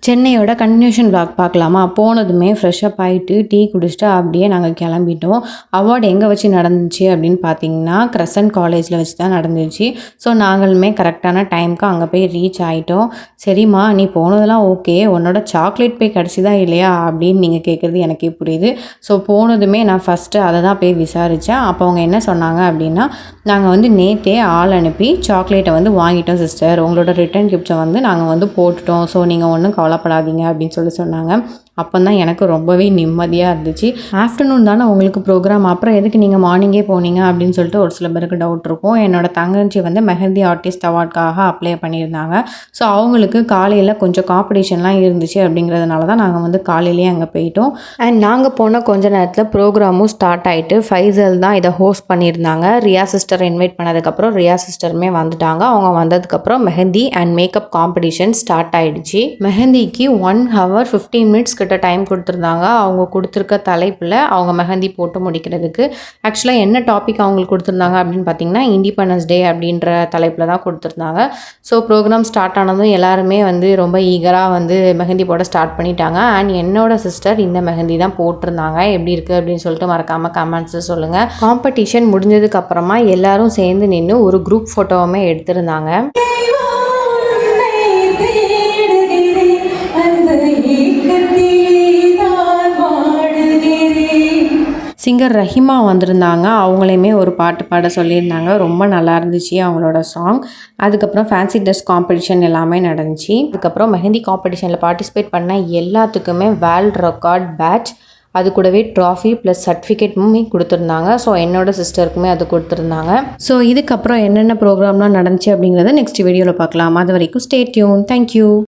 சென்னையோட continuation vlog பார்க்கலாமா? போனதுமே ஃப்ரெஷ்அப் ஆகிட்டு டீ குடிச்சிட்டு அப்படியே நாங்கள் கிளம்பிட்டோம். அவார்டு எங்கே வச்சு நடந்துச்சு அப்படின்னு பார்த்தீங்கன்னா, கிரசன்ட் காலேஜில் வச்சு தான் நடந்துச்சு. ஸோ நாங்களுமே கரெக்டான டைமுக்கு அங்கே போய் ரீச் ஆகிட்டோம். சரிம்மா நீ போனதெல்லாம் ஓகே, உன்னோட சாக்லேட் போய் கிடச்சிதா இல்லையா அப்படின்னு நீங்கள் கேட்குறது எனக்கே புரியுது. ஸோ போனதுமே நான் ஃபஸ்ட்டு அதை தான் போய் விசாரித்தேன். அப்போ அவங்க என்ன சொன்னாங்க அப்படின்னா, நாங்கள் வந்து நேற்றே ஆள் அனுப்பி சாக்லேட்டை வந்து வாங்கிட்டோம் சிஸ்டர், உங்களோட ரிட்டர்ன் கிஃப்ட்டை வந்து நாங்கள் வந்து போட்டுட்டோம். ஸோ நீங்கள் ஒன்றும் கவலைப்படாதீங்க அப்படின்னு சொன்னாங்க. அப்போ தான் எனக்கு ரொம்பவே நிம்மதியாக இருந்துச்சு. ஆஃப்டர்நூன் தானே உங்களுக்கு ப்ரோக்ராம், அப்புறம் எதுக்கு நீங்கள் மார்னிங்கே போனீங்க அப்படின்னு சொல்லிட்டு ஒரு சில பேருக்கு டவுட் இருக்கும். என்னோட தங்கச்சி வந்து மெஹந்தி ஆர்டிஸ்ட் அவார்டுக்காக அப்ளை பண்ணியிருந்தாங்க. ஸோ அவங்களுக்கு காலையில் கொஞ்சம் காம்படிஷன்லாம் இருந்துச்சு அப்படிங்கிறதுனால தான் நாங்கள் வந்து காலையிலேயே அங்கே போயிட்டோம். அண்ட் நாங்கள் போன கொஞ்ச நேரத்தில் ப்ரோக்ராமும் ஸ்டார்ட் ஆகிட்டு ஃபைசல் தான் இதை ஹோஸ்ட் பண்ணியிருந்தாங்க. ரியா சிஸ்டர் இன்வைட் பண்ணதுக்கப்புறம் ரியா சிஸ்டருமே வந்துட்டாங்க. அவங்க வந்ததுக்கப்புறம் mehndi and makeup competition start ஆகிடுச்சு. மெஹந்திக்கு 1 hour 15 minutes கிட்ட டைம் கொடுத்துருந்தாங்க. அவங்க கொடுத்துருக்க தலைப்பில் அவங்க மெஹந்தி போட்டு முடிக்கிறதுக்கு. ஆக்சுவலாக என்ன டாபிக் அவங்களுக்கு கொடுத்துருந்தாங்க அப்படின்னு பார்த்தீங்கன்னா, இண்டிபெண்டன்ஸ் டே அப்படின்ற தலைப்பில் தான் கொடுத்துருந்தாங்க. ஸோ ப்ரோக்ராம் ஸ்டார்ட் ஆனதும் எல்லாருமே வந்து ரொம்ப ஈகராக வந்து மெஹந்தி போட ஸ்டார்ட் பண்ணிட்டாங்க. அண்ட் என்னோட சிஸ்டர் இந்த மெஹந்தி தான் போட்டிருந்தாங்க. எப்படி இருக்குது அப்படின்னு சொல்லிட்டு மறக்காமல் கமெண்ட்ஸு சொல்லுங்கள். காம்படிஷன் முடிஞ்சதுக்கப்புறமா எல்லாரும் சேர்ந்து நின்று ஒரு குரூப் ஃபோட்டோவுமே எடுத்திருந்தாங்க. சிங்கர் ரஹிமா வந்திருந்தாங்க. அவங்களையுமே ஒரு பாட்டு பாட சொல்லியிருந்தாங்க. ரொம்ப நல்லா இருந்துச்சு அவங்களோட சாங். அதுக்கப்புறம் ஃபேன்சி ட்ரெஸ் காம்படிஷன் எல்லாமே நடந்துச்சு. அதுக்கப்புறம் மெஹந்தி காம்படிஷனில் பார்ட்டிசிபேட் பண்ண எல்லாத்துக்குமே வேர்ல்ட் ரெக்கார்ட் பேட்ச், அது கூடவே ட்ராஃபி ப்ளஸ் சர்டிஃபிகேட்டுமே கொடுத்துருந்தாங்க. ஸோ என்னோடய சிஸ்டருக்குமே அது கொடுத்துருந்தாங்க. ஸோ இதுக்கப்புறம் என்னென்ன ப்ரோக்ராம்லாம் நடந்துச்சு அப்படிங்கிறத நெக்ஸ்ட் வீடியோவில் பார்க்கலாம். அது வரைக்கும் ஸ்டே டியூன். தேங்க்யூ.